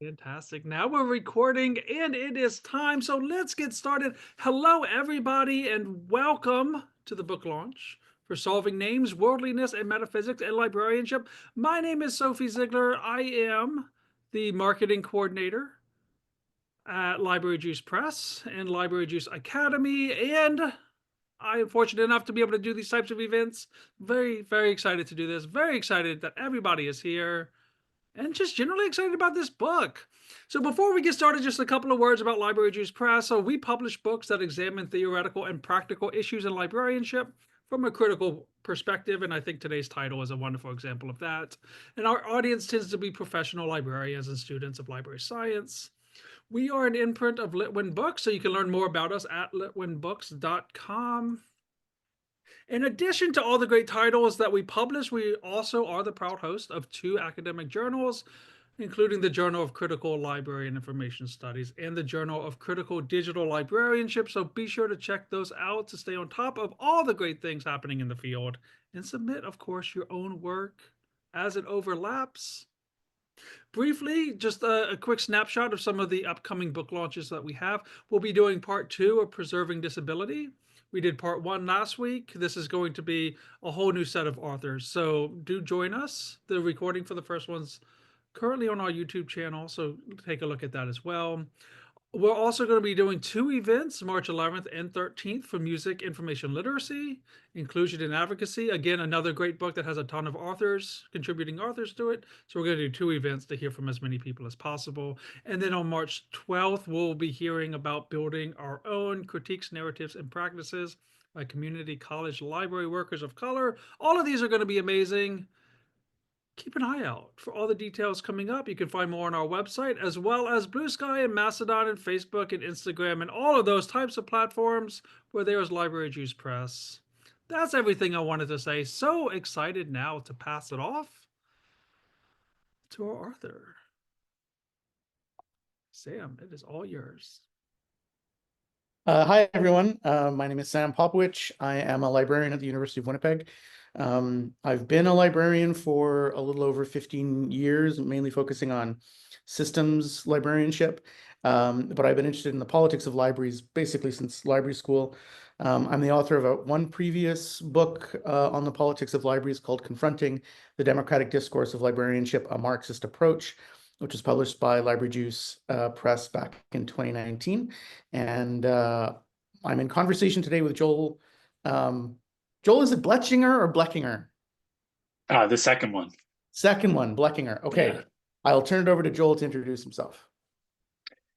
Fantastic. Now we're recording and it is time. So let's get started. Hello, everybody, and welcome to the book launch for Solving Names, Worldliness, and Metaphysics and Librarianship. My name is Sophie Ziegler. I am the marketing coordinator at Library Juice Press and Library Juice Academy. And I am fortunate enough to be able to do these types of events. Very, very excited to do this. Very excited that everybody is here and just generally excited about this book. So before we get started, just a couple of words about Library Juice Press. So we publish books that examine theoretical and practical issues in librarianship from a critical perspective, and I think today's title is a wonderful example of that. And our audience tends to be professional librarians and students of library science. We are an imprint of Litwin Books, so you can learn more about us at litwinbooks.com. In addition to all the great titles that we publish, we also are the proud host of two academic journals, including the Journal of Critical Library and Information Studies and the Journal of Critical Digital Librarianship. So be sure to check those out to stay on top of all the great things happening in the field and submit, of course, your own work as it overlaps. Briefly, just a quick snapshot of some of the upcoming book launches that we have. We'll be doing part 2 of Preserving Disability. We did part 1 last week. This is going to be a whole new set of authors. So do join us. The recording for the first one's currently on our YouTube channel, so take a look at that as well. We're also going to be doing 2 events, March 11th and 13th, for music information literacy, inclusion and advocacy. Again, another great book that has a ton of authors, contributing authors to it. So we're going to do 2 events to hear from as many people as possible. And then on March 12th, we'll be hearing about building our own critiques, narratives, and practices by community college library workers of color. All of these are going to be amazing. Keep an eye out for all the details coming up. You can find more on our website, as well as Blue Sky and Mastodon and Facebook and Instagram and all of those types of platforms where there is Library Juice Press. That's everything I wanted to say. So excited now to pass it off to our author. Sam, it is all yours. Hi, everyone. My name is Sam Popowich. I am a librarian at the University of Winnipeg. I've been a librarian for a little over 15 years, mainly focusing on systems librarianship. But I've been interested in the politics of libraries basically since library school. I'm the author of one previous book on the politics of libraries called Confronting the Democratic Discourse of Librarianship, a Marxist Approach, which was published by Library Juice Press back in 2019. And I'm in conversation today with Joel. Joel, is it Blechinger or Blechinger? The second one. Second one, Blechinger. Okay. Yeah. I'll turn it over to Joel to introduce himself.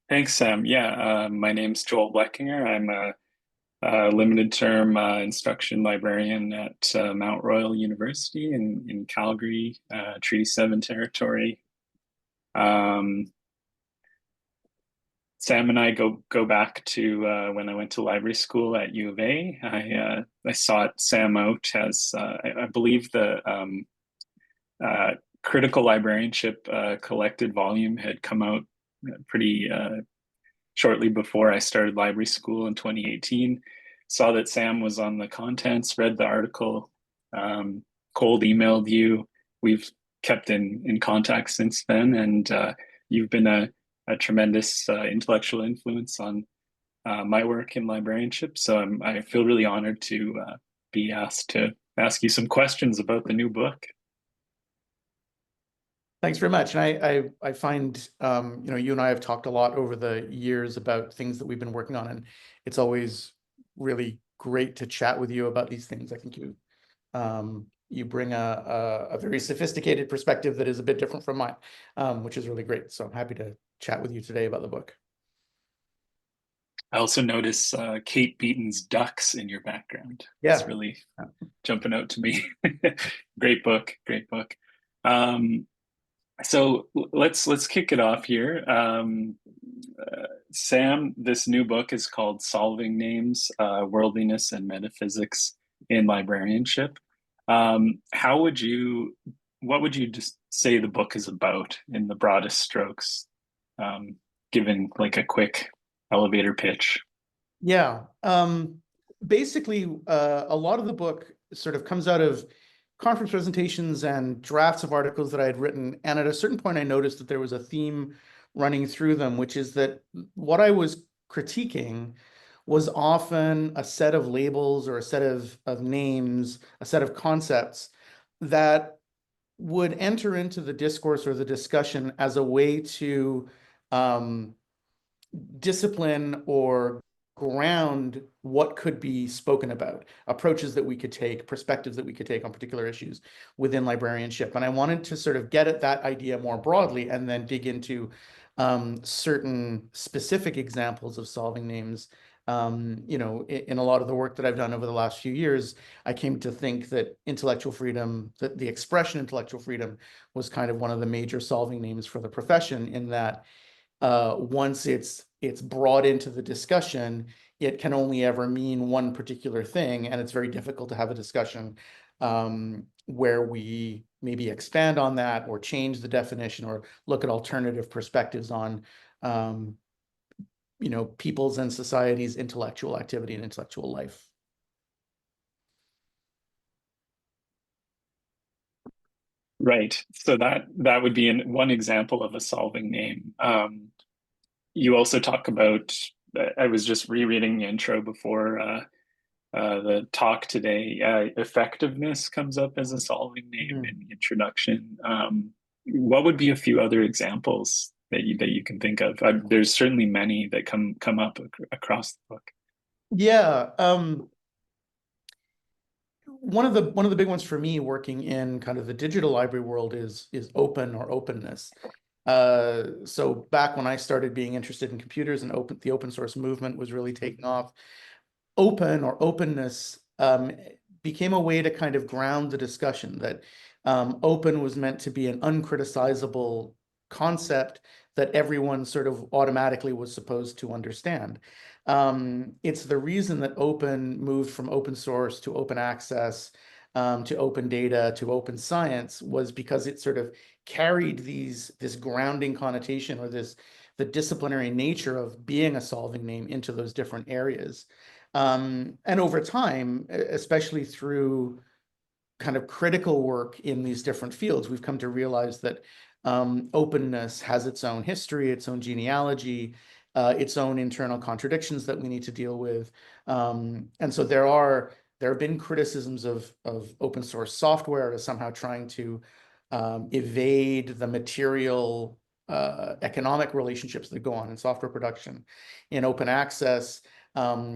Thanks, Sam. My name's Joel Blechinger. I'm a limited term instruction librarian at Mount Royal University in Calgary, Treaty 7 territory. Sam and I go back to when I went to library school at U of A. I sought Sam out as I believe the Critical Librarianship collected volume had come out pretty shortly before I started library school in 2018. Saw that Sam was on the contents, read the article, cold emailed you. We've kept in contact since then, and you've been a tremendous intellectual influence on my work in librarianship. So I feel really honored to be asked to ask you some questions about the new book. Thanks very much. And I find, you and I have talked a lot over the years about things that we've been working on, and it's always really great to chat with you about these things. I think you bring a very sophisticated perspective that is a bit different from mine, which is really great. So I'm happy to chat with you today about the book. I also notice Kate Beaton's ducks in your background. Yeah. It's really jumping out to me. Great book. So let's kick it off here. Sam, this new book is called Solving Names, Worldliness and Metaphysics in Librarianship. What would you just say the book is about in the broadest strokes, given like a quick elevator pitch? Yeah. Basically, a lot of the book sort of comes out of conference presentations and drafts of articles that I had written. And at a certain point, I noticed that there was a theme running through them, which is that what I was critiquing was often a set of labels or a set of names, a set of concepts that would enter into the discourse or the discussion as a way to discipline or ground what could be spoken about, approaches that we could take, perspectives that we could take on particular issues within librarianship. And I wanted to sort of get at that idea more broadly and then dig into certain specific examples of solving names. You know, in a lot of the work that I've done over the last few years, I came to think that intellectual freedom, that the expression intellectual freedom was kind of one of the major solving names for the profession, in that once it's brought into the discussion, it can only ever mean one particular thing, and it's very difficult to have a discussion where we maybe expand on that or change the definition or look at alternative perspectives on you know, people's and society's intellectual activity and intellectual life. Right. So that would be one example of a solving name. You also talk about, I was just rereading the intro before the talk today. Effectiveness comes up as a solving name in the introduction. What would be a few other examples that you can think of? There's certainly many that come up across the book. Yeah. One of the big ones for me working in kind of the digital library world is open or openness. So back when I started being interested in computers and the open source movement was really taking off, open or openness became a way to kind of ground the discussion, that open was meant to be an uncriticizable concept that everyone sort of automatically was supposed to understand. It's the reason that open moved from open source to open access, to open data, to open science, was because it sort of carried this grounding connotation, or the disciplinary nature of being a solving name into those different areas. And over time, especially through kind of critical work in these different fields, we've come to realize that openness has its own history, its own genealogy, its own internal contradictions that we need to deal with. And so there have been criticisms of open source software as somehow trying to evade the material economic relationships that go on in software production. In open access,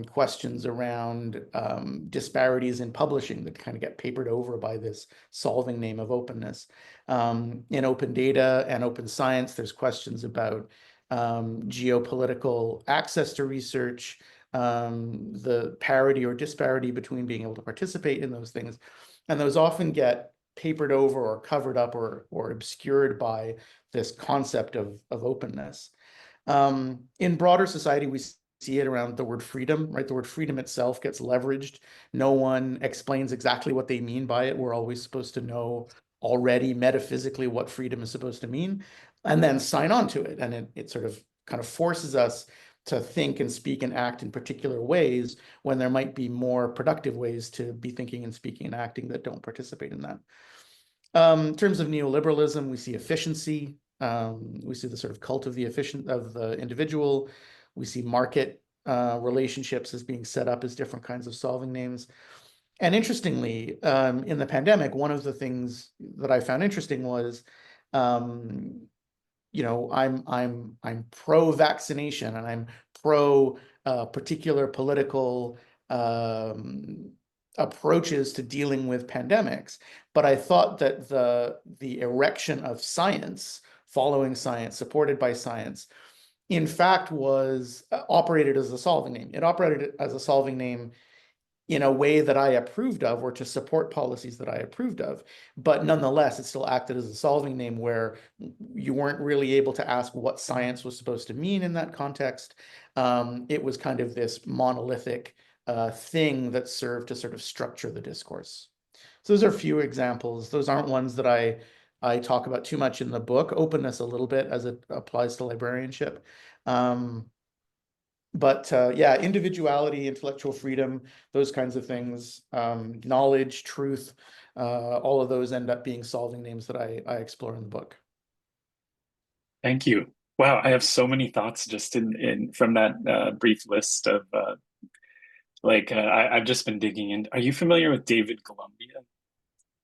questions around disparities in publishing that kind of get papered over by this solving name of openness. In open data and open science, there's questions about geopolitical access to research, the parity or disparity between being able to participate in those things. And those often get papered over or covered up or obscured by this concept of openness. In broader society, we see it around the word freedom, right? The word freedom itself gets leveraged. No one explains exactly what they mean by it. We're always supposed to know already metaphysically what freedom is supposed to mean, and then sign on to it. And it sort of kind of forces us to think and speak and act in particular ways when there might be more productive ways to be thinking and speaking and acting that don't participate in that. In terms of neoliberalism, we see efficiency. We see the sort of cult of the individual. We see market relationships as being set up as different kinds of solving names. And interestingly, in the pandemic, one of the things that I found interesting was, you know, I'm pro-vaccination and I'm pro particular political approaches to dealing with pandemics. But I thought that the erection of science, following science, supported by science, in fact was operated as a solving name. It operated as a solving name in a way that I approved of, or to support policies that I approved of. But nonetheless, it still acted as a solving name where you weren't really able to ask what science was supposed to mean in that context. It was kind of this monolithic thing that served to sort of structure the discourse. So those are a few examples. Those aren't ones that I talk about too much in the book. Openness a little bit as it applies to librarianship. But yeah, individuality, intellectual freedom, those kinds of things, knowledge, truth, all of those end up being solving names that I explore in the book. Thank you. Wow, I have so many thoughts just in from that brief list of I've just been digging in. Are you familiar with David Columbia?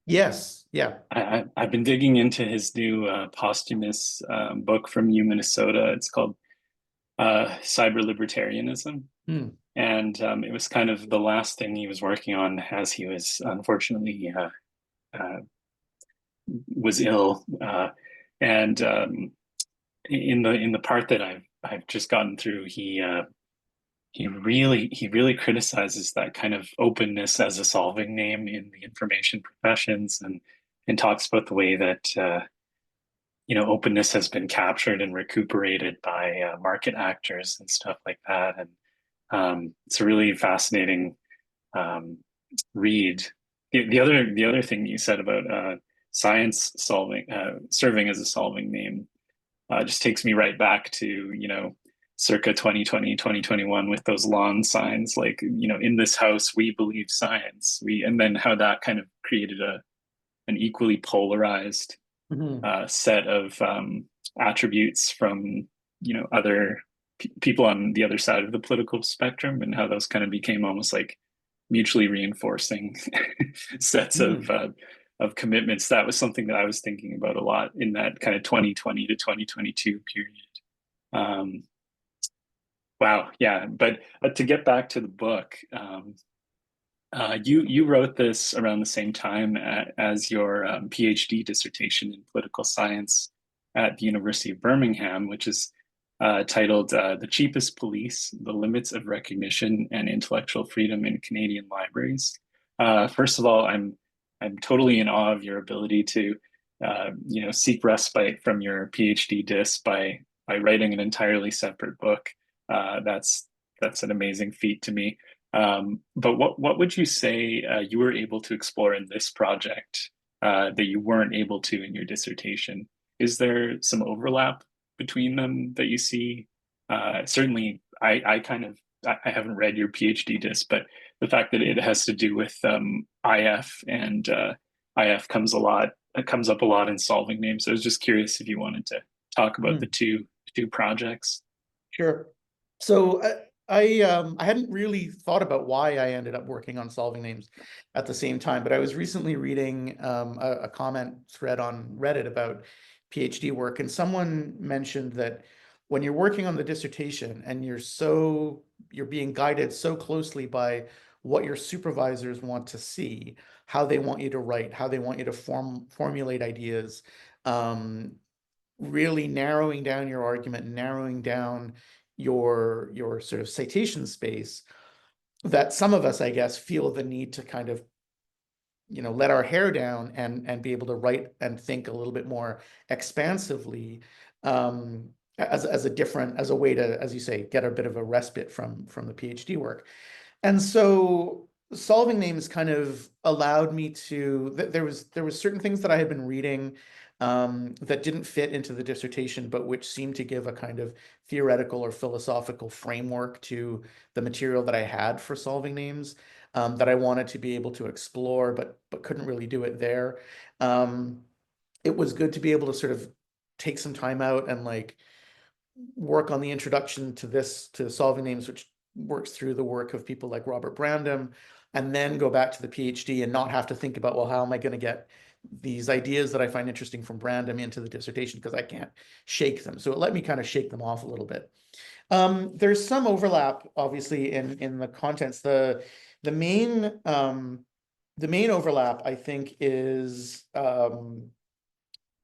Yes, yeah. I've been digging into his new posthumous book from U, Minnesota. It's called Cyber Libertarianism. Hmm. And it was kind of the last thing he was working on as he was unfortunately uh, was ill. And in the part that I've just gotten through, he really criticizes that kind of openness as a solving name in the information professions, and talks about the way that openness has been captured and recuperated by market actors and stuff like that. And it's a really fascinating um, read. The other thing you said about science serving as a solving name just takes me right back to circa 2020 2021 with those lawn signs like in this house we believe science, and then how that kind of created an equally polarized Mhm. set of attributes from other people on the other side of the political spectrum, and how those kind of became almost like mutually reinforcing sets Hmm. of commitments. That was something that I was thinking about a lot in that kind of 2020 to 2022 period. Um, wow, yeah. But to get back to the book, you wrote this around the same time as your PhD dissertation in political science at the University of Birmingham, which is titled "The Cheapest Police: The Limits of Recognition and Intellectual Freedom in Canadian Libraries." First of all, I'm totally in awe of your ability to seek respite from your PhD dis by writing an entirely separate book. That's an amazing feat to me. But what would you say you were able to explore in this project that you weren't able to in your dissertation? Is there some overlap between them that you see? Certainly, I haven't read your PhD disc, but the fact that it has to do with IF, and IF comes up a lot in solving names. So I was just curious if you wanted to talk about the Hmm. two projects. Sure. So I hadn't really thought about why I ended up working on solving names at the same time, but I was recently reading a comment thread on Reddit about PhD work, and someone mentioned that when you're working on the dissertation and you're being guided so closely by what your supervisors want to see, how they want you to write, how they want you to formulate ideas, um, really narrowing down your argument, narrowing down your sort of citation space, that some of us, I guess, feel the need to kind of let our hair down and be able to write and think a little bit more expansively, as a way to, as you say, get a bit of a respite from the PhD work. And so solving names kind of allowed me to, there was certain things that I had been reading that didn't fit into the dissertation, but which seemed to give a kind of theoretical or philosophical framework to the material that I had for solving names, that I wanted to be able to explore, but couldn't really do it there. Um, it was good to be able to sort of take some time out and like work on the introduction to solving names, which works through the work of people like Robert Brandom, and then go back to the PhD and not have to think about, well, how am I going to get these ideas that I find interesting from Brandom into the dissertation, because I can't shake them. So it let me kind of shake them off a little bit. There's some overlap, obviously, in the contents. The main overlap, I think, is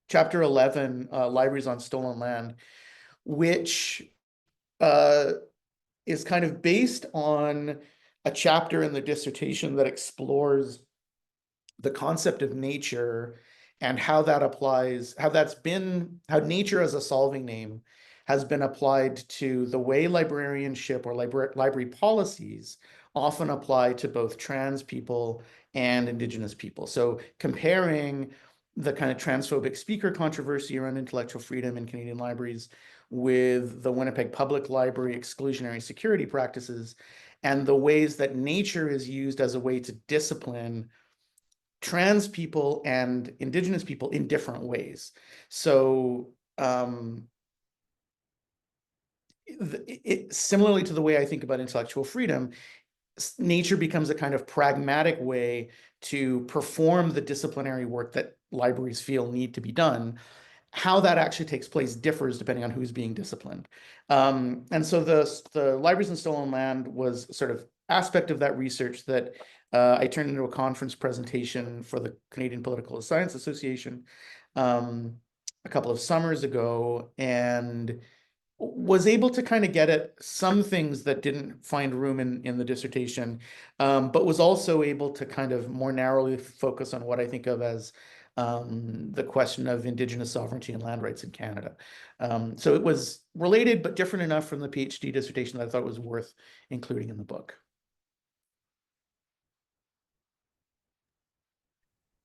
chapter 11, Libraries on Stolen Land, which uh, is kind of based on a chapter in the dissertation that explores the concept of nature and how that applies, how nature as a solving name has been applied to the way librarianship or library policies often apply to both trans people and Indigenous people. So comparing the kind of transphobic speaker controversy around intellectual freedom in Canadian libraries with the Winnipeg Public Library exclusionary security practices, and the ways that nature is used as a way to discipline trans people and Indigenous people in different ways. So similarly to the way I think about intellectual freedom, nature becomes a kind of pragmatic way to perform the disciplinary work that libraries feel need to be done. How that actually takes place differs depending on who's being disciplined. And so the Libraries in Stolen Land was sort of aspect of that research that I turned into a conference presentation for the Canadian Political Science Association a couple of summers ago, and was able to kind of get at some things that didn't find room in the dissertation, but was also able to kind of more narrowly focus on what I think of as the question of Indigenous sovereignty and land rights in Canada. So it was related, but different enough from the PhD dissertation that I thought was worth including in the book.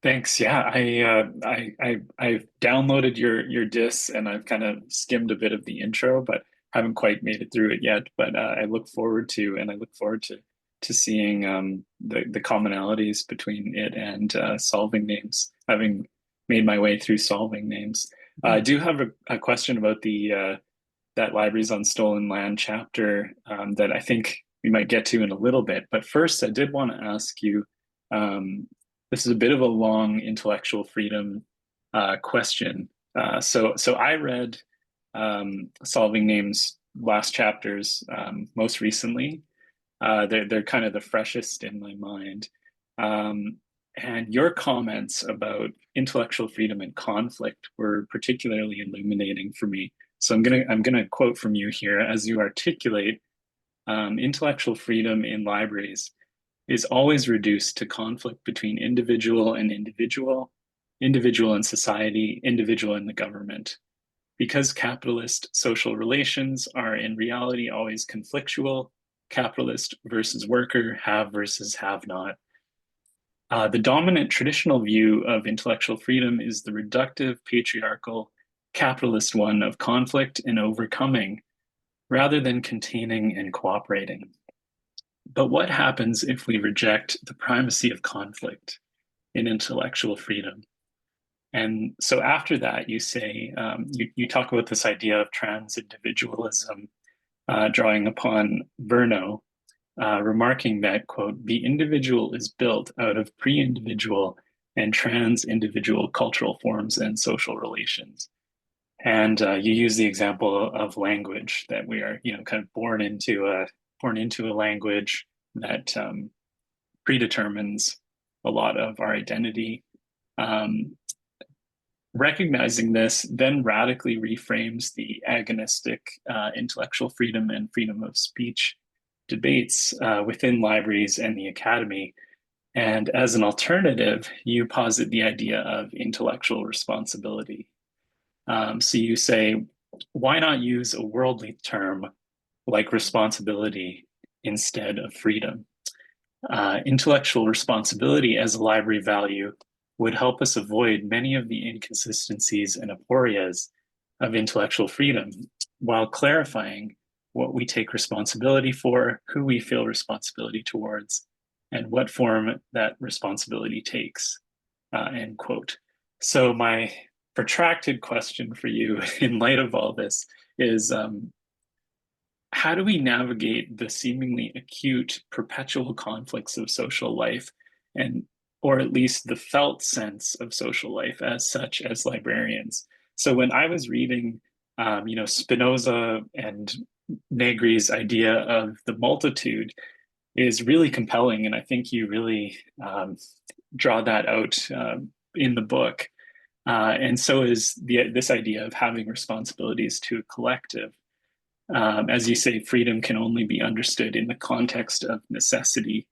Thanks. Yeah, I've downloaded your diss and I've kind of skimmed a bit of the intro, but haven't quite made it through it yet. But I look forward to seeing the commonalities between it and solving names. Having made my way through solving names, I do have a question about the that Libraries on Stolen Land chapter that I think we might get to in a little bit. But first, I did want to ask you. This is a bit of a long intellectual freedom question. So I read Solving Names last chapters most recently. They're kind of the freshest in my mind. And your comments about intellectual freedom and conflict were particularly illuminating for me. So I'm gonna quote from you here as you articulate intellectual freedom in libraries is always reduced to conflict between individual and individual, individual and society, individual and the government. Because capitalist social relations are in reality always conflictual, capitalist versus worker, have versus have not. The dominant traditional view of intellectual freedom is the reductive, patriarchal, capitalist one of conflict and overcoming, rather than containing and cooperating. But what happens if we reject the primacy of conflict in intellectual freedom? And so after that, you say, you talk about this idea of trans-individualism, drawing upon Verno, remarking that, quote, the individual is built out of pre-individual and trans-individual cultural forms and social relations. And you use the example of language, that we are, kind of born into a language that predetermines a lot of our identity. Recognizing this then radically reframes the agonistic intellectual freedom and freedom of speech debates within libraries and the academy. And as an alternative, you posit the idea of intellectual responsibility. So you say, why not use a worldly term like responsibility instead of freedom? Intellectual responsibility as a library value would help us avoid many of the inconsistencies and aporias of intellectual freedom, while clarifying what we take responsibility for, who we feel responsibility towards, and what form that responsibility takes, end quote. So my protracted question for you in light of all this is, how do we navigate the seemingly acute perpetual conflicts of social life, and or at least the felt sense of social life as such as librarians? So when I was reading Spinoza and Negri's idea of the multitude is really compelling, and I think you really draw that out in the book. And so is this idea of having responsibilities to a collective. As you say, freedom can only be understood in the context of necessity.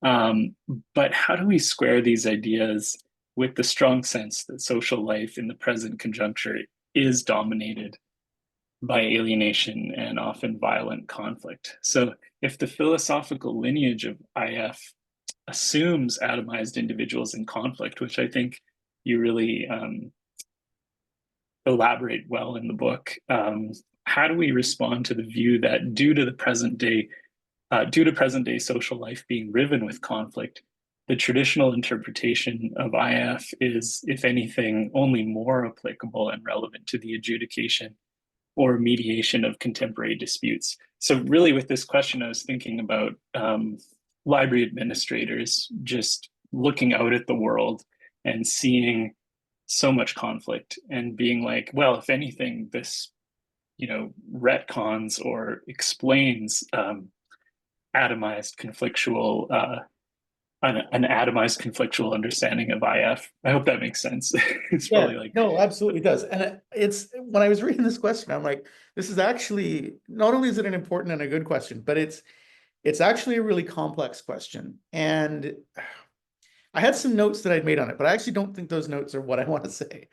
But how do we square these ideas with the strong sense that social life in the present conjuncture is dominated by alienation and often violent conflict? So if the philosophical lineage of IF assumes atomized individuals in conflict, which I think you really elaborate well in the book, how do we respond to the view that due to present day social life being riven with conflict, the traditional interpretation of IF is, if anything, only more applicable and relevant to the adjudication or mediation of contemporary disputes. So really with this question, I was thinking about library administrators just looking out at the world and seeing so much conflict and being like, well, if anything, this, retcons or explains atomized conflictual an atomized conflictual understanding of IF. I hope that makes sense. It's Yeah, probably like, no, absolutely does. And it's when I was reading this question, I'm like, this is actually, not only is it an important and a good question, but it's actually a really complex question. And I had some notes that I'd made on it, but I actually don't think those notes are what I want to say.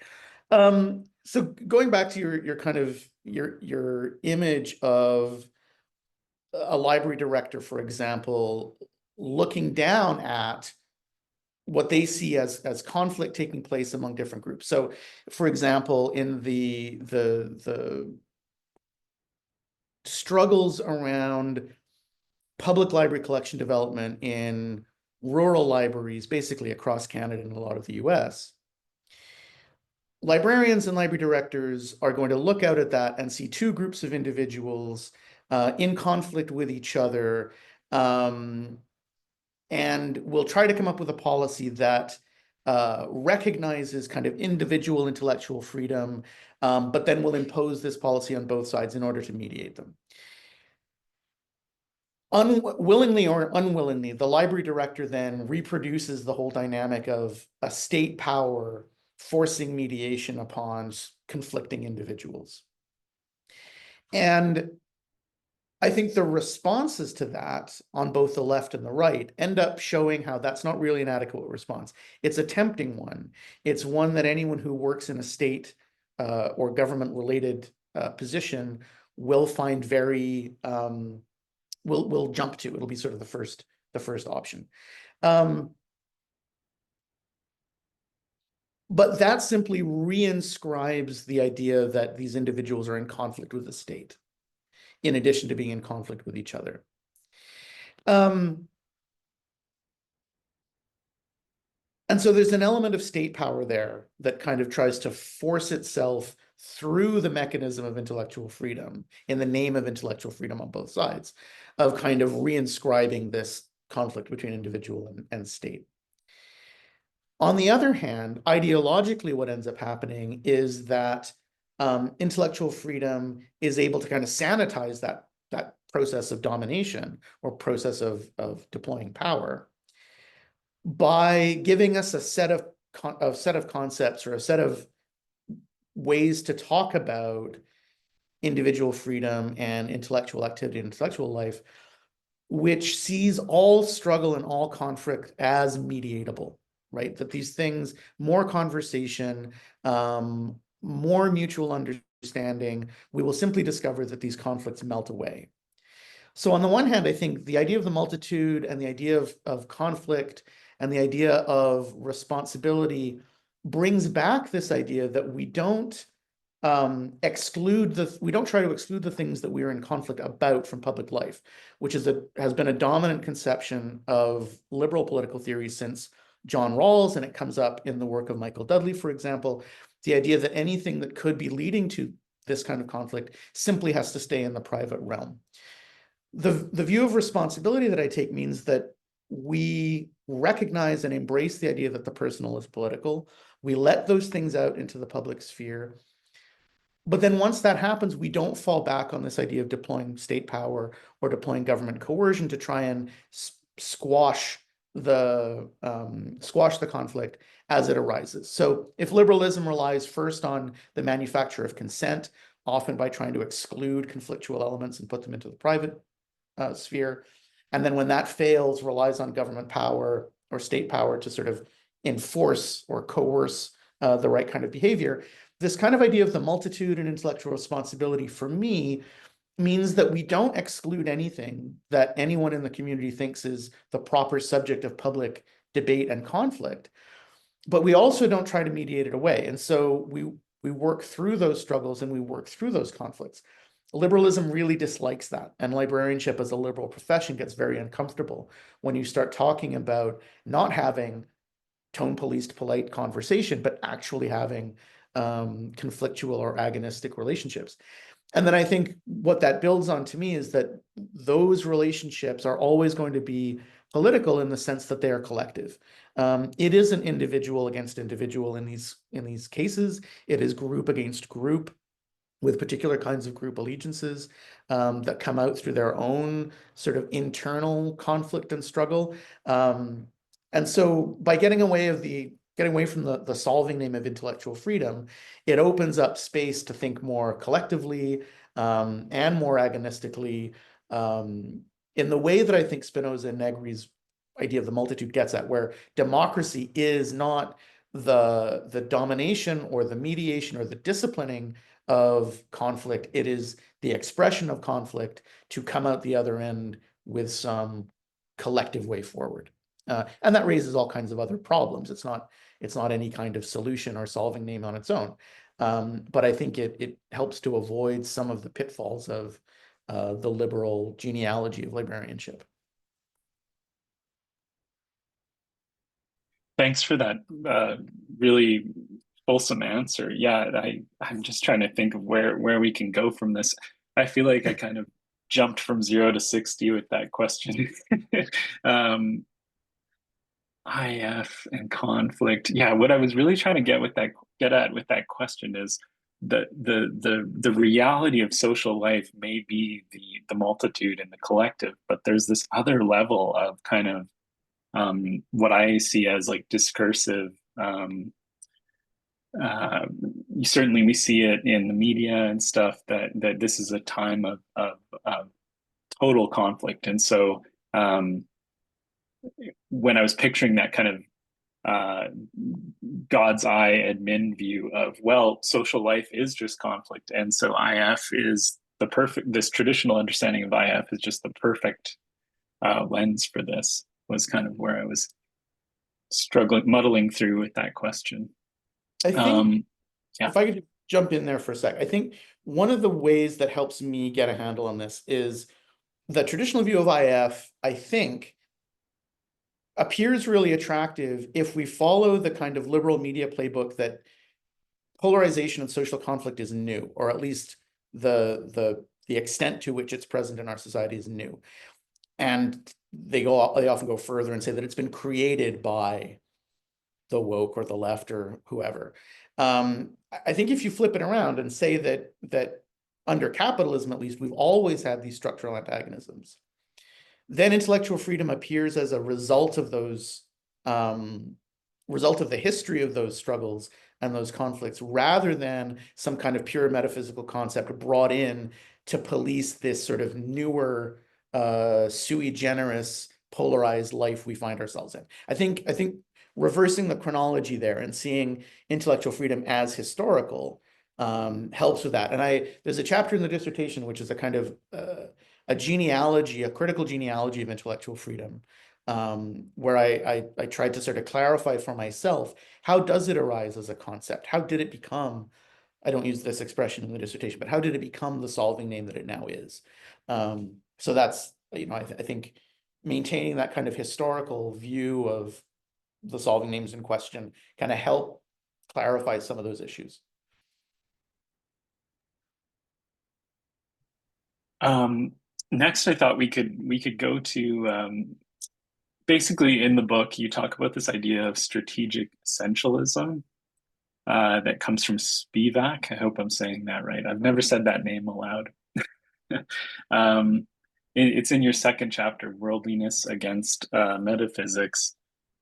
So going back to your kind of your image of a library director, for example, looking down at what they see as conflict taking place among different groups. So, for example, in the struggles around public library collection development in rural libraries, basically across Canada and a lot of the US, librarians and library directors are going to look out at that and see two groups of individuals in conflict with each other, and we'll try to come up with a policy that recognizes kind of individual intellectual freedom, but then we'll impose this policy on both sides in order to mediate them. Unwillingly or unwillingly, the library director then reproduces the whole dynamic of a state power forcing mediation upon conflicting individuals. And I think the responses to that on both the left and the right end up showing how that's not really an adequate response. It's a tempting one. It's one that anyone who works in a state or government-related position will find very will jump to. It'll be sort of the first option. But that simply reinscribes the idea that these individuals are in conflict with the state, in addition to being in conflict with each other. And so there's an element of state power there that kind of tries to force itself through the mechanism of intellectual freedom, in the name of intellectual freedom on both sides, of kind of reinscribing this conflict between individual and state. On the other hand, ideologically, what ends up happening is that intellectual freedom is able to kind of sanitize that process of domination or process of deploying power by giving us a set of concepts or a set of ways to talk about individual freedom and intellectual activity and intellectual life, which sees all struggle and all conflict as mediatable, right? That these things, more conversation, more mutual understanding, we will simply discover that these conflicts melt away. So on the one hand, I think the idea of the multitude and the idea of conflict and the idea of responsibility brings back this idea that we don't we don't try to exclude the things that we are in conflict about from public life, which has been a dominant conception of liberal political theory since John Rawls, and it comes up in the work of Michael Dudley, for example, the idea that anything that could be leading to this kind of conflict simply has to stay in the private realm. The view of responsibility that I take means that we recognize and embrace the idea that the personal is political. We let those things out into the public sphere. But then once that happens, we don't fall back on this idea of deploying state power or deploying government coercion to try and squash the conflict as it arises. So if liberalism relies first on the manufacture of consent, often by trying to exclude conflictual elements and put them into the private sphere, and then when that fails, relies on government power or state power to sort of enforce or coerce the right kind of behavior, this kind of idea of the multitude and intellectual responsibility for me means that we don't exclude anything that anyone in the community thinks is the proper subject of public debate and conflict, but we also don't try to mediate it away. And so we work through those struggles and we work through those conflicts. Liberalism really dislikes that, and librarianship as a liberal profession gets very uncomfortable when you start talking about not having tone-policed polite conversation, but actually having conflictual or agonistic relationships. And then I think what that builds on to me is that those relationships are always going to be political in the sense that they are collective. It isn't individual against individual in these cases. It is group against group, with particular kinds of group allegiances that come out through their own sort of internal conflict and struggle. And so by getting away from the solving name of intellectual freedom, it opens up space to think more collectively and more agonistically in the way that I think Spinoza and Negri's idea of the multitude gets at, where democracy is not the domination or the mediation or the disciplining of conflict. It is the expression of conflict to come out the other end with some collective way forward. And that raises all kinds of other problems. It's not any kind of solution or solving name on its own. But I think it helps to avoid some of the pitfalls of the liberal genealogy of librarianship. Thanks for that really fulsome answer. Yeah, I'm just trying to think of where we can go from this. I feel like I kind of jumped from 0 to 60 with that question. IF and conflict. Yeah, what I was really trying to get at with that question is the reality of social life may be the multitude and the collective, but there's this other level of kind of what I see as like discursive. Certainly, we see it in the media and stuff that this is a time of total conflict, and so when I was picturing that kind of God's eye admin view of, well, social life is just conflict, and so IF is the perfect. This traditional understanding of IF is just the perfect lens for this. Was kind of where I was muddling through with that question. I think yeah. If I could jump in there for a sec, I think one of the ways that helps me get a handle on this is the traditional view of IF, I think, appears really attractive if we follow the kind of liberal media playbook that polarization and social conflict is new, or at least the extent to which it's present in our society is new. And they often go further and say that it's been created by the woke or the left or whoever. I think if you flip it around and say that under capitalism, at least, we've always had these structural antagonisms, then intellectual freedom appears as a result of those, result of the history of those struggles and those conflicts, rather than some kind of pure metaphysical concept brought in to police this sort of newer, sui generis, polarized life we find ourselves in. I think reversing the chronology there and seeing intellectual freedom as historical helps with that. And there's a chapter in the dissertation which is a kind of a genealogy, a critical genealogy of intellectual freedom, where I tried to sort of clarify for myself, how does it arise as a concept? How did it become, I don't use this expression in the dissertation, but how did it become the solving name that it now is? So that's, I think maintaining that kind of historical view of the solving names in question kind of help clarify some of those issues. Next, I thought we could go to basically in the book you talk about this idea of strategic essentialism that comes from Spivak. I hope I'm saying that right. I've never said that name aloud. It's in your second chapter, Worldliness against Metaphysics,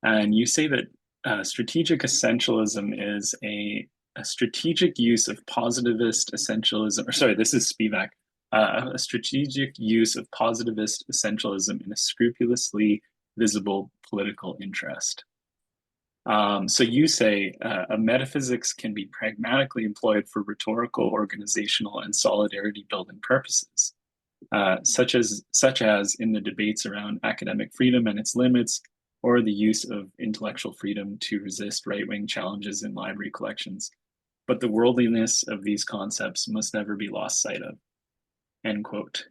and you say that strategic essentialism is a strategic use of positivist essentialism. Or sorry, this is Spivak. A strategic use of positivist essentialism in a scrupulously visible political interest. So you say a metaphysics can be pragmatically employed for rhetorical, organizational, and solidarity building purposes, such as in the debates around academic freedom and its limits, or the use of intellectual freedom to resist right-wing challenges in library collections. But the worldliness of these concepts must never be lost sight of. End quote.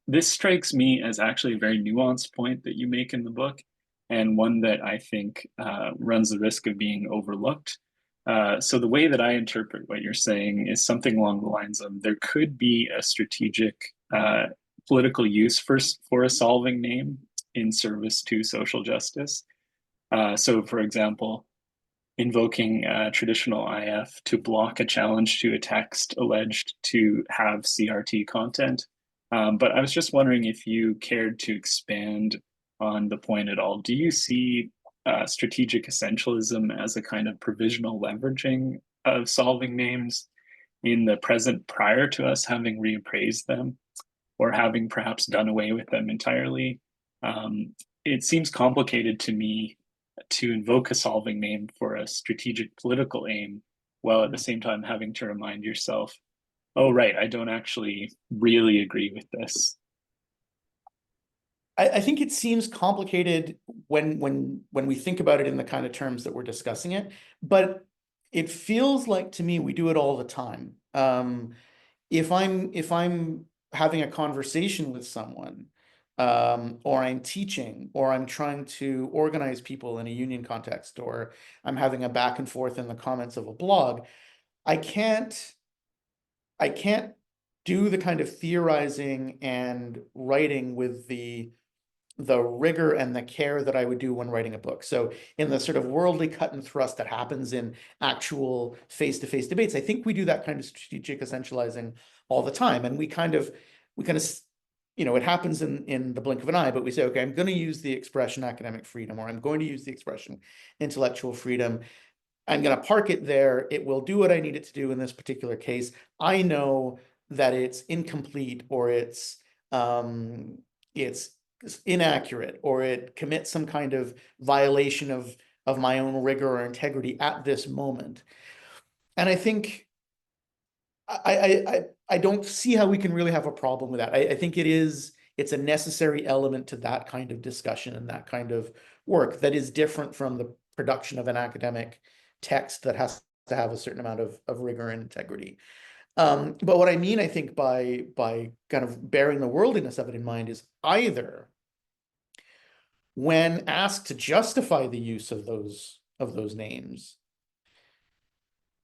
This strikes me as actually a very nuanced point that you make in the book, and one that I think runs the risk of being overlooked. So the way that I interpret what you're saying is something along the lines of there could be a strategic political use for a solving name in service to social justice. So, for example, invoking traditional IF to block a challenge to a text alleged to have CRT content. But I was just wondering if you cared to expand on the point at all. Do you see strategic essentialism as a kind of provisional leveraging of solving names in the present prior to us having reappraised them or having perhaps done away with them entirely? It seems complicated to me to invoke a solving name for a strategic political aim while at the same time having to remind yourself, oh, right, I don't actually really agree with this. I think it seems complicated when we think about it in the kind of terms that we're discussing it, but it feels like to me we do it all the time. If I'm having a conversation with someone, or I'm teaching, or I'm trying to organize people in a union context, or I'm having a back and forth in the comments of a blog, I can't do the kind of theorizing and writing with the rigor and the care that I would do when writing a book. So in the sort of worldly cut and thrust that happens in actual face-to-face debates, I think we do that kind of strategic essentializing all the time. And we kind of, it happens in the blink of an eye, but we say, okay, I'm going to use the expression academic freedom, or I'm going to use the expression intellectual freedom. I'm going to park it there. It will do what I need it to do in this particular case. I know that it's incomplete, or it's inaccurate, or it commits some kind of violation of my own rigor or integrity at this moment. And I think I don't see how we can really have a problem with that. I think it's a necessary element to that kind of discussion and that kind of work that is different from the production of an academic text that has to have a certain amount of rigor and integrity. But what I mean, I think, by kind of bearing the worldliness of it in mind is either when asked to justify the use of those names,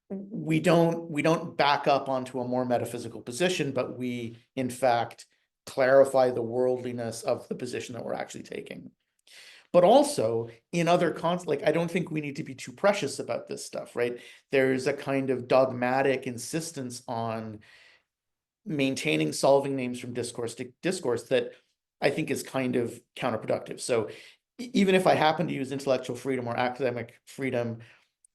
we don't back up onto a more metaphysical position, but we in fact clarify the worldliness of the position that we're actually taking. But also in other like, I don't think we need to be too precious about this stuff, right? There's a kind of dogmatic insistence on maintaining solving names from discourse to discourse that I think is kind of counterproductive. So even if I happen to use intellectual freedom or academic freedom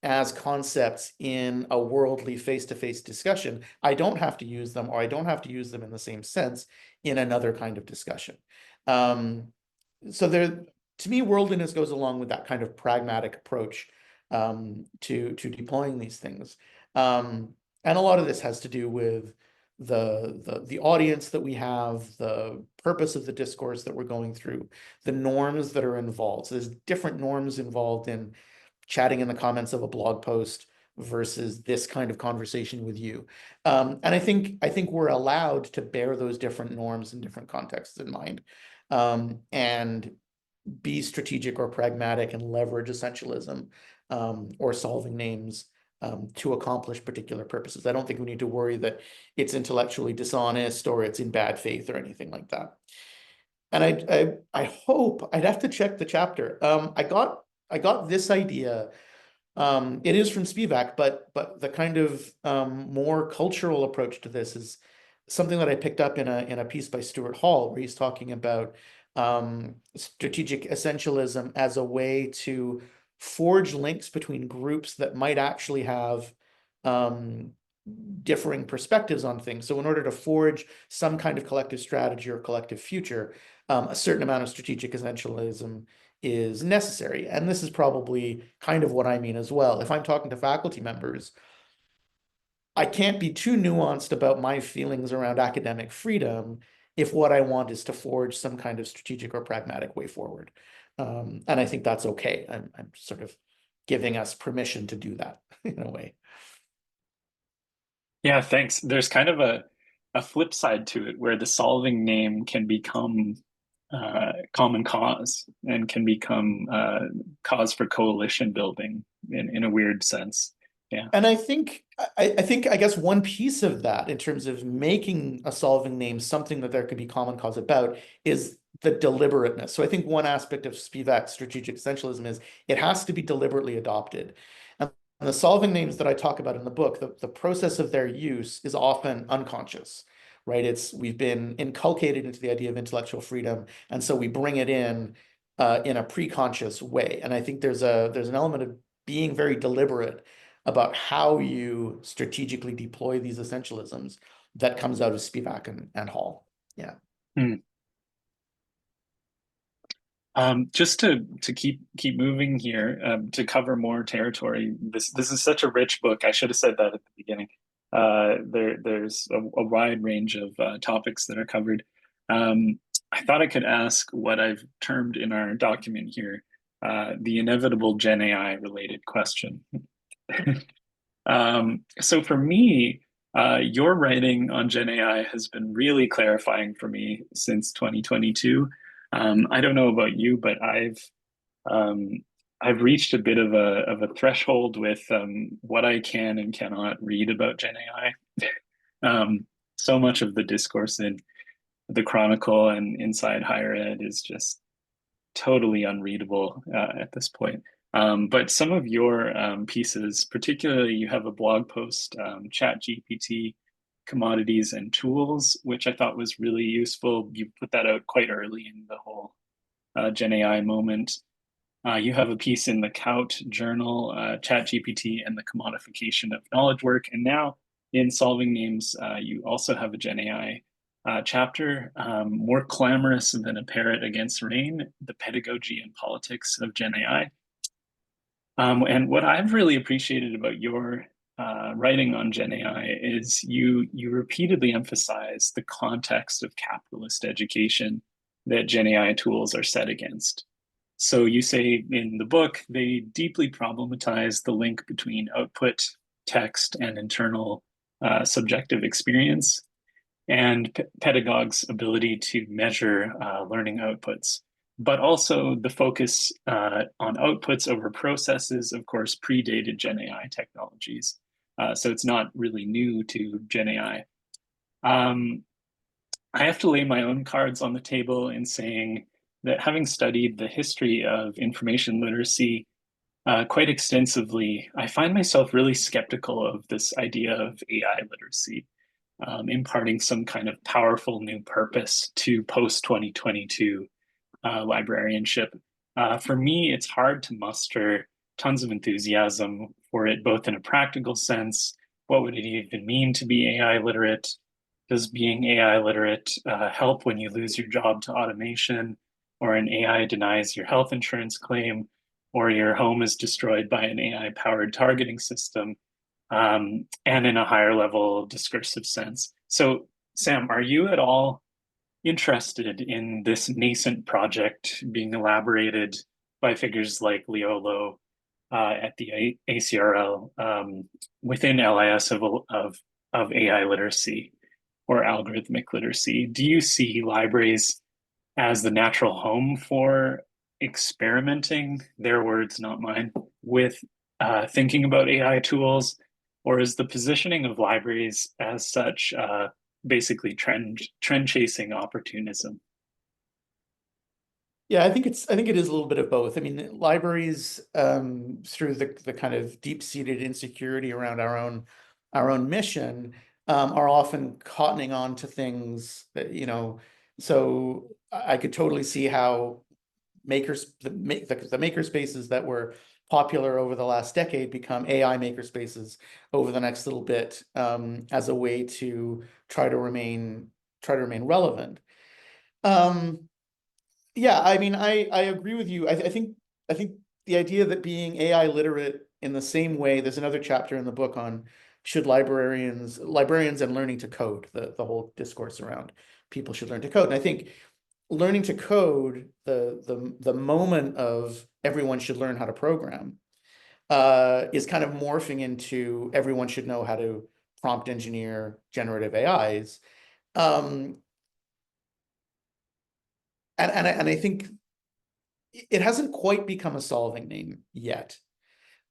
as concepts in a worldly face-to-face discussion, I don't have to use them, or I don't have to use them in the same sense in another kind of discussion. So there, to me, worldliness goes along with that kind of pragmatic approach to deploying these things. And a lot of this has to do with the audience that we have, the purpose of the discourse that we're going through, the norms that are involved. So there's different norms involved in chatting in the comments of a blog post versus this kind of conversation with you. And I think we're allowed to bear those different norms and different contexts in mind, and be strategic or pragmatic and leverage essentialism or solving names to accomplish particular purposes. I don't think we need to worry that it's intellectually dishonest or it's in bad faith or anything like that. And I hope, I'd have to check the chapter. I got this idea. It is from Spivak, but the kind of more cultural approach to this is something that I picked up in a piece by Stuart Hall, where he's talking about strategic essentialism as a way to forge links between groups that might actually have differing perspectives on things. So in order to forge some kind of collective strategy or collective future, a certain amount of strategic essentialism is necessary. And this is probably kind of what I mean as well. If I'm talking to faculty members, I can't be too nuanced about my feelings around academic freedom if what I want is to forge some kind of strategic or pragmatic way forward. And I think that's okay. I'm sort of giving us permission to do that in a way. Yeah, thanks. There's kind of a flip side to it where the solving name can become common cause and can become cause for coalition building in a weird sense. Yeah. And I think I guess one piece of that in terms of making a solving name something that there could be common cause about is the deliberateness. So I think one aspect of Spivak's strategic essentialism is it has to be deliberately adopted. And the solving names that I talk about in the book, the process of their use is often unconscious, right? We've been inculcated into the idea of intellectual freedom, and so we bring it in a pre-conscious way. And I think there's an element of being very deliberate about how you strategically deploy these essentialisms that comes out of Spivak and Hall. Yeah. Hmm. Just to keep moving here, to cover more territory. This is such a rich book. I should have said that at the beginning. There's a wide range of topics that are covered. I thought I could ask what I've termed in our document here the inevitable Gen AI related question. So for me, your writing on Gen AI has been really clarifying for me since 2022. I don't know about you, but um, I've reached a bit of a threshold with what I can and cannot read about Gen AI. So much of the discourse in the Chronicle and inside higher ed is just totally unreadable at this point. But some of your pieces, particularly you have a blog post, Chat GPT, Commodities and Tools, which I thought was really useful. You put that out quite early in the whole Gen AI moment. You have a piece in the Cout journal, Chat GPT and the Commodification of Knowledge Work. And now in Solving Names, you also have a Gen AI chapter, more clamorous than a parrot against rain, the pedagogy and politics of Gen AI. And what I've really appreciated about your writing on Gen AI is you repeatedly emphasize the context of capitalist education that Gen AI tools are set against. So you say in the book, they deeply problematize the link between output, text, and internal subjective experience, and pedagogues' ability to measure learning outputs. But also the focus on outputs over processes, of course, predated Gen AI technologies. So it's not really new to Gen AI. I have to lay my own cards on the table in saying that having studied the history of information literacy quite extensively, I find myself really skeptical of this idea of AI literacy, imparting some kind of powerful new purpose to post-2022 librarianship. For me, it's hard to muster tons of enthusiasm for it, both in a practical sense. What would it even mean to be AI literate? Does being AI literate help when you lose your job to automation, or an AI denies your health insurance claim, or your home is destroyed by an AI powered targeting system, and in a higher level discursive sense? So, Sam, are you at all interested in this nascent project being elaborated by figures like Liolo at the ACRL within LIS of AI literacy or algorithmic literacy? Do you see libraries as the natural home for experimenting, their words, not mine, with thinking about AI tools? Or is the positioning of libraries as such basically trend chasing opportunism? Yeah, I think it is a little bit of both. I mean, libraries, through the kind of deep-seated insecurity around our own mission, are often cottoning on to things that, so I could totally see how the maker spaces that were popular over the last decade become AI maker spaces over the next little bit, as a way to try to remain relevant. Yeah, I mean, I agree with you. I think the idea that being AI literate in the same way, there's another chapter in the book on should librarians and learning to code, the whole discourse around people should learn to code. And I think learning to code, the moment of everyone should learn how to program, is kind of morphing into everyone should know how to prompt engineer generative AIs. And I think it hasn't quite become a solving name yet,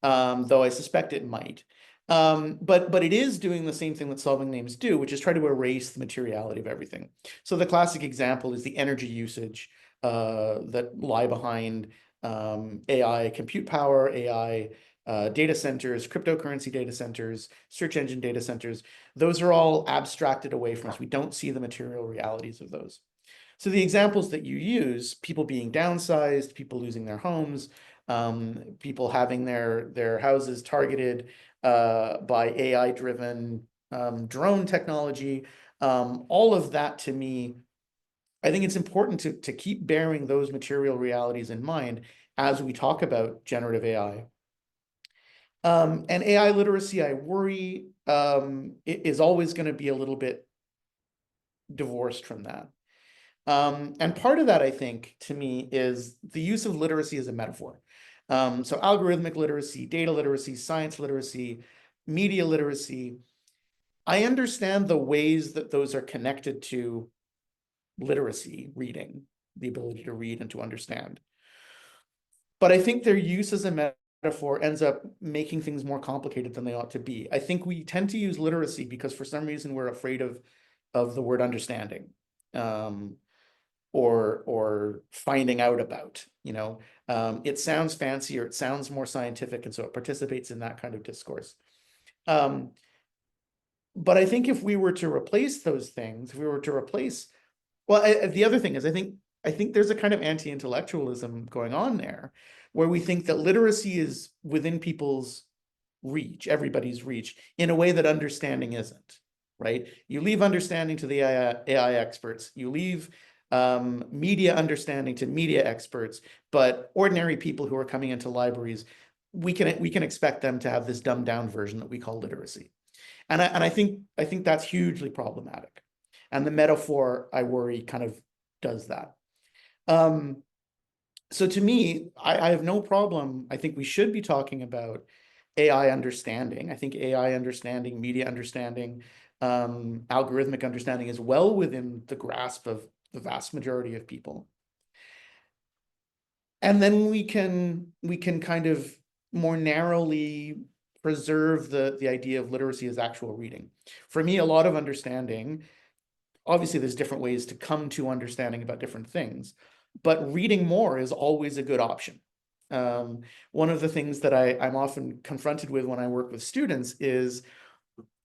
though I suspect it might. But it is doing the same thing that solving names do, which is try to erase the materiality of everything. So the classic example is the energy usage that lie behind AI compute power, AI data centers, cryptocurrency data centers, search engine data centers. Those are all abstracted away from us. We don't see the material realities of those. So the examples that you use, people being downsized, people losing their homes, people having their houses targeted by AI-driven drone technology, all of that to me, I think it's important to keep bearing those material realities in mind as we talk about generative AI. And AI literacy, I worry, is always going to be a little bit divorced from that. And part of that, I think, to me, is the use of literacy as a metaphor. So algorithmic literacy, data literacy, science literacy, media literacy. I understand the ways that those are connected to literacy, reading, the ability to read and to understand. But I think their use as a metaphor ends up making things more complicated than they ought to be. I think we tend to use literacy because for some reason we're afraid of the word understanding. Or finding out about, it sounds fancy or it sounds more scientific, and so it participates in that kind of discourse. But I think if we were to replace those things, if we were to replace, the other thing is I think there's a kind of anti-intellectualism going on there, where we think that literacy is within people's reach, everybody's reach, in a way that understanding isn't, right? You leave understanding to the AI experts, you leave media understanding to media experts, but ordinary people who are coming into libraries, we can expect them to have this dumbed down version that we call literacy. And I think that's hugely problematic. And the metaphor, I worry, kind of does that. So to me, I have no problem. I think we should be talking about AI understanding. I think AI understanding, media understanding, algorithmic understanding is well within the grasp of the vast majority of people. And then we can kind of more narrowly preserve the idea of literacy as actual reading. For me, a lot of understanding, obviously there's different ways to come to understanding about different things, but reading more is always a good option. One of the things that I'm often confronted with when I work with students is,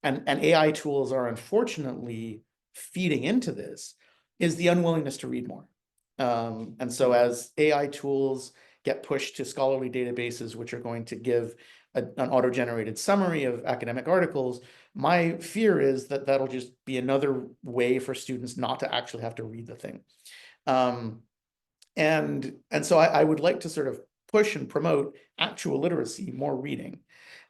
and AI tools are unfortunately feeding into this, is the unwillingness to read more. And so as AI tools get pushed to scholarly databases, which are going to give an auto-generated summary of academic articles, my fear is that that'll just be another way for students not to actually have to read the thing. And so I would like to sort of push and promote actual literacy, more reading.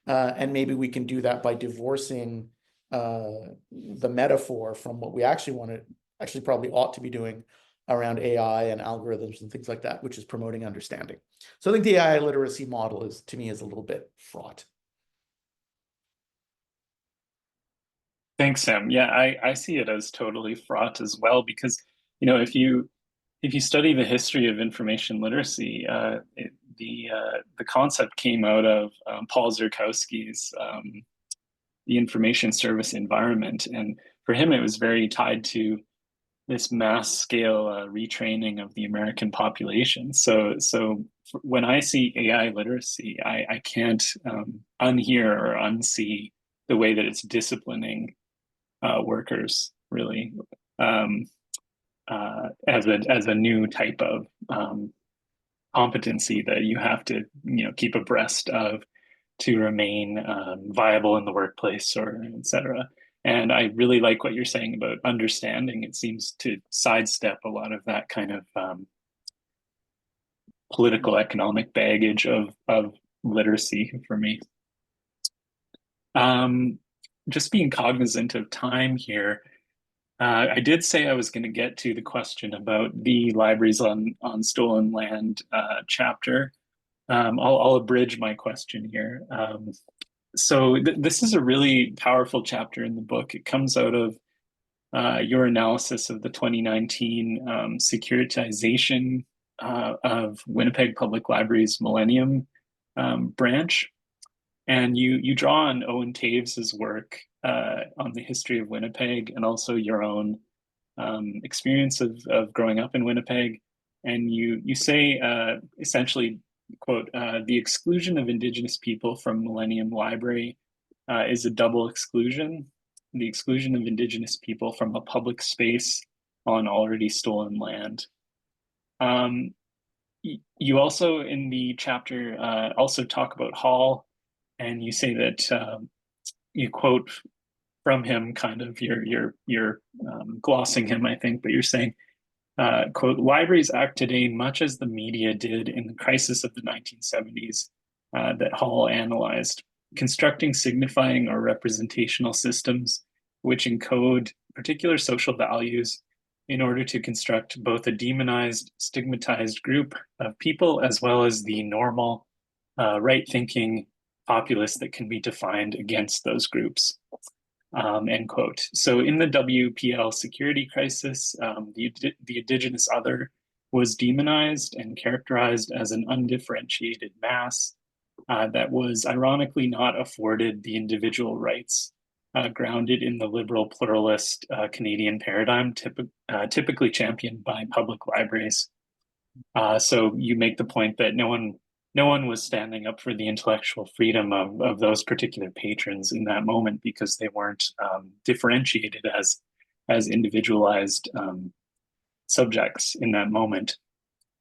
And maybe we can do that by divorcing the metaphor from what we actually probably ought to be doing around AI and algorithms and things like that, which is promoting understanding. So I think the AI literacy model to me, is a little bit fraught. Thanks, Sam. Yeah, I see it as totally fraught as well, because if you study the history of information literacy, the concept came out of Paul Zurkowski's the information service environment, and for him it was very tied to this mass scale retraining of the American population. So when I see AI literacy, I can't unhear or unsee the way that it's disciplining workers, really, as a new type of competency that you have to keep abreast of to remain viable in the workplace, or etc. And I really like what you're saying about understanding. It seems to sidestep a lot of that kind of political economic baggage of literacy for me. Just being cognizant of time here, I did say I was going to get to the question about the libraries on stolen land chapter. I'll abridge my question here. So this is a really powerful chapter in the book. It comes out of your analysis of the 2019 securitization of Winnipeg Public Library's Millennium branch. And you draw on Owen Taves's work on the history of Winnipeg, and also your own experience of growing up in Winnipeg. And you say essentially, quote, the exclusion of Indigenous people from Millennium Library is a double exclusion. The exclusion of Indigenous people from a public space on already stolen land. You also, in the chapter, also talk about Hall, and you say that you quote from him, kind of, you're glossing him, I think, but you're saying, quote, libraries act today much as the media did in the crisis of the 1970s that Hall analyzed, constructing signifying or representational systems which encode particular social values in order to construct both a demonized, stigmatized group of people as well as the normal, right-thinking populace that can be defined against those groups. End quote. So in the WPL security crisis, the Indigenous other was demonized and characterized as an undifferentiated mass that was ironically not afforded the individual rights grounded in the liberal pluralist Canadian paradigm, typically championed by public libraries. So you make the point that no one was standing up for the intellectual freedom of those particular patrons in that moment because they weren't differentiated as individualized subjects in that moment.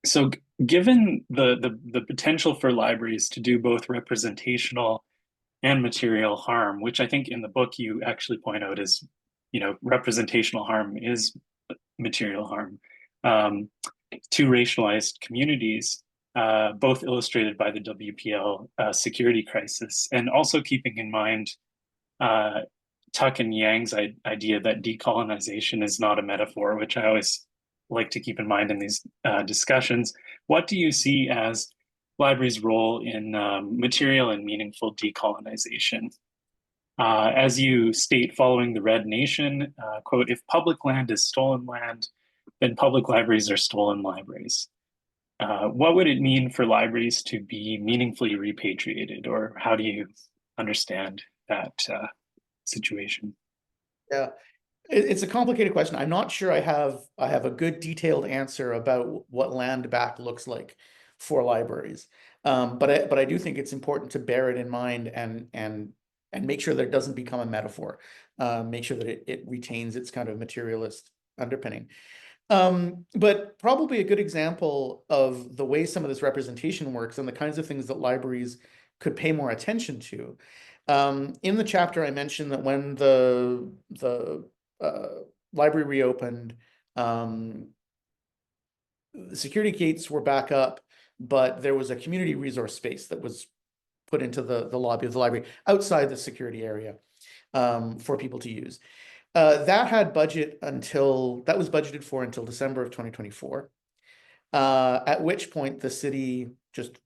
So given the potential for libraries to do both representational and material harm, which I think in the book you actually point out is, representational harm is material harm to racialized communities, both illustrated by the WPL security crisis, and also keeping in mind Tuck and Yang's idea that decolonization is not a metaphor, which I always like to keep in mind in these discussions. What do you see as libraries' role in material and meaningful decolonization? As you state following the Red Nation, quote, if public land is stolen land, then public libraries are stolen libraries. What would it mean for libraries to be meaningfully repatriated, or how do you understand that situation? Yeah, it's a complicated question. I'm not sure I have a good detailed answer about what land back looks like for libraries. But I do think it's important to bear it in mind and make sure that it doesn't become a metaphor. Make sure that it retains its kind of materialist underpinning. But probably a good example of the way some of this representation works and the kinds of things that libraries could pay more attention to. In the chapter, I mentioned that when the library reopened, the security gates were back up, but there was a community resource space that was put into the lobby of the library outside the security area for people to use. That was budgeted for until December of 2024, at which point the city just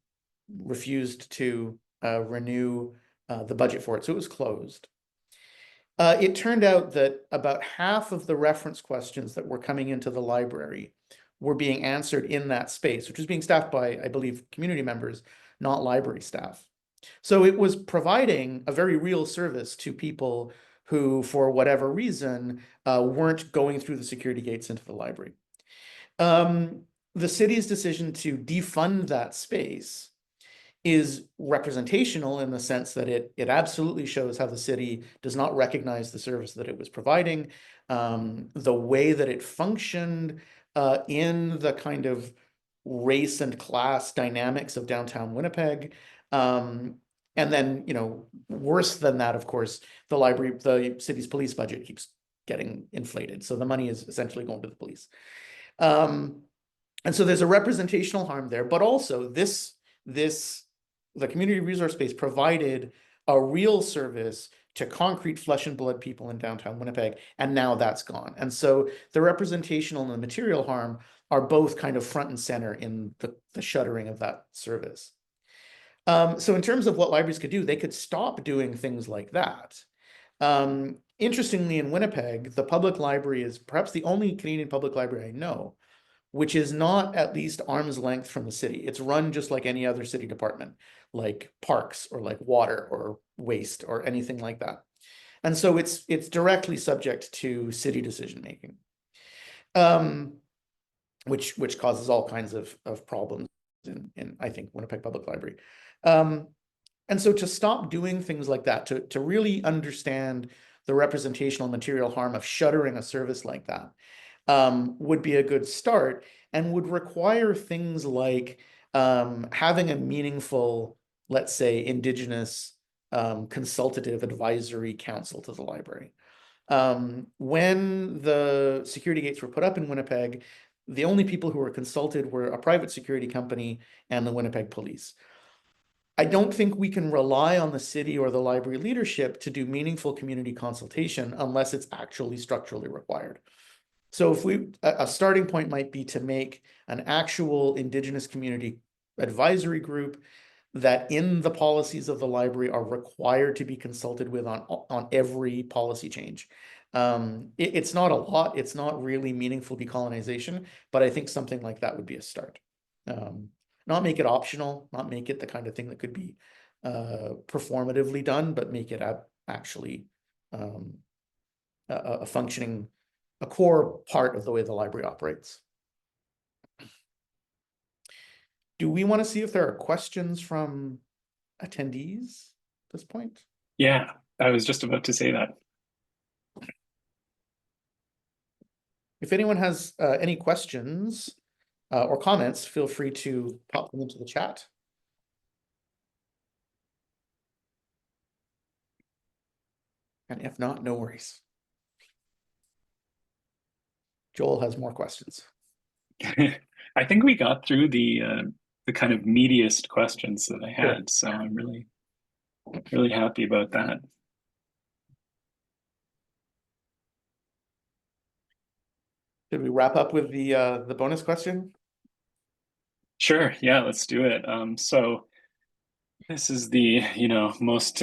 refused to renew the budget for it, so it was closed. It turned out that about half of the reference questions that were coming into the library were being answered in that space, which was being staffed by, I believe, community members, not library staff. So it was providing a very real service to people who, for whatever reason, weren't going through the security gates into the library. The city's decision to defund that space is representational in the sense that it absolutely shows how the city does not recognize the service that it was providing, the way that it functioned in the kind of race and class dynamics of downtown Winnipeg. And then, worse than that, of course, the city's police budget keeps getting inflated. So the money is essentially going to the police. And so there's a representational harm there, but also the community resource space provided a real service to concrete flesh and blood people in downtown Winnipeg, and now that's gone. And so the representational and the material harm are both kind of front and center in the shuttering of that service. So in terms of what libraries could do, they could stop doing things like that. Interestingly, in Winnipeg, the public library is perhaps the only Canadian public library I know which is not at least arm's length from the city. It's run just like any other city department, like parks or like water or waste or anything like that. And so it's directly subject to city decision making, which causes all kinds of problems in I think Winnipeg Public Library. And so to stop doing things like that, to really understand the representational material harm of shuttering a service like that, would be a good start and would require things like having a meaningful, let's say, Indigenous consultative advisory council to the library. When the security gates were put up in Winnipeg, the only people who were consulted were a private security company and the Winnipeg Police. I don't think we can rely on the city or the library leadership to do meaningful community consultation unless it's actually structurally required. So if a starting point might be to make an actual Indigenous community advisory group that in the policies of the library are required to be consulted with on every policy change. It's not a lot, it's not really meaningful decolonization, but I think something like that would be a start. Not make it optional, not make it the kind of thing that could be performatively done, but make it actually a functioning, a core part of the way the library operates. Do we want to see if there are questions from attendees at this point? Yeah, I was just about to say that. If anyone has any questions or comments, feel free to pop them into the chat. And if not, no worries. Joel has more questions. I think we got through the kind of meatiest questions that I had, so I'm really happy about that. Did we wrap up with the bonus question? Sure, yeah, let's do it. So this is the most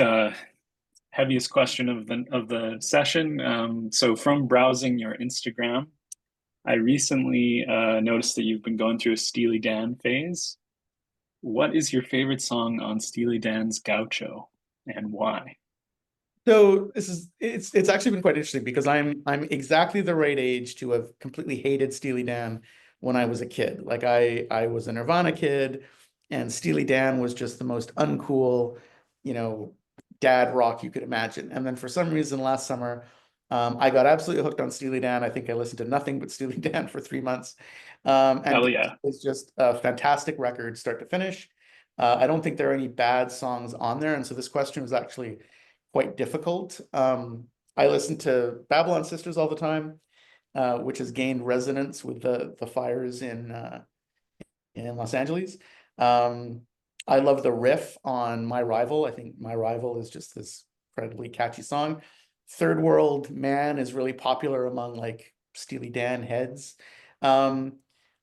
heaviest question of the session. So from browsing your Instagram, I recently noticed that you've been going through a Steely Dan phase. What is your favorite song on Steely Dan's Gaucho, and why? So it's actually been quite interesting because I'm exactly the right age to have completely hated Steely Dan when I was a kid. Like I was a Nirvana kid, and Steely Dan was just the most uncool, dad rock you could imagine. And then for some reason last summer, I got absolutely hooked on Steely Dan. I think I listened to nothing but Steely Dan for 3 months. And Hell yeah. it's just a fantastic record, start to finish. I don't think there are any bad songs on there. And so this question was actually quite difficult. I listen to Babylon Sisters all the time, which has gained resonance with the fires in Los Angeles. I love the riff on My Rival. I think My Rival is just this incredibly catchy song. Third World Man is really popular among like Steely Dan heads.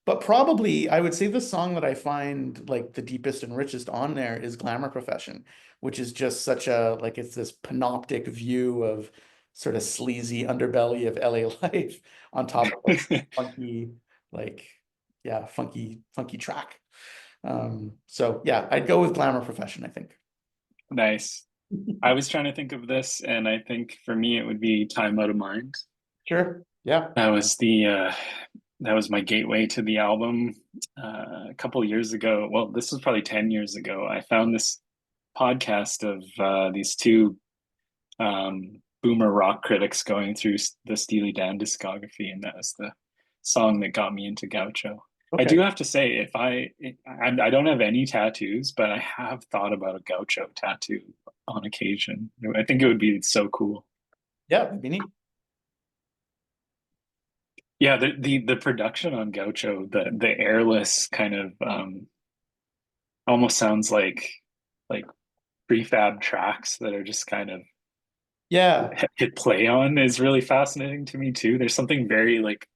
But probably I would say the song that I find like the deepest and richest on there is Glamour Profession, which is just such a, like, it's this panoptic view of sort of sleazy underbelly of LA life on top of like, funky, like, yeah, funky track. So yeah, I'd go with Glamour Profession, I think. Nice. I was trying to think of this, and I think for me it would be Time Out of Mind. Sure. Yeah. That was my gateway to the album a couple of years ago. Well, this was probably 10 years ago. I found this podcast of these two boomer rock critics going through the Steely Dan discography, and that was the song that got me into Gaucho. Okay. I do have to say, I don't have any tattoos, but I have thought about a Gaucho tattoo on occasion. I think it would be so cool. Yeah, it'd be neat. Yeah, the production on Gaucho, the airless kind of almost sounds like prefab tracks that are just kind of hit play on is really fascinating to me too. There's something very like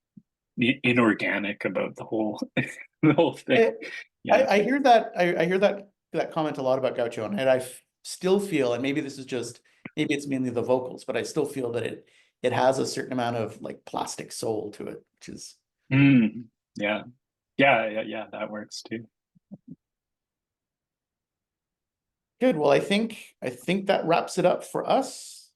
inorganic about the whole thing. I hear that I hear that comment a lot about Gaucho, and I still feel, and maybe this is just, maybe it's mainly the vocals, but I still feel that it has a certain amount of like plastic soul to it, which is Yeah, that works too. Good. Well, I think that wraps it up for us.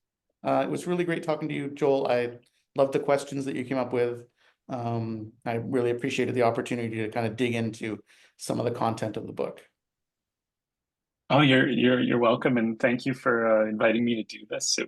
It was really great talking to you, Joel. I loved the questions that you came up with. I really appreciated the opportunity to kind of dig into some of the content of the book. Oh, you're welcome, and thank you for inviting me to do this. It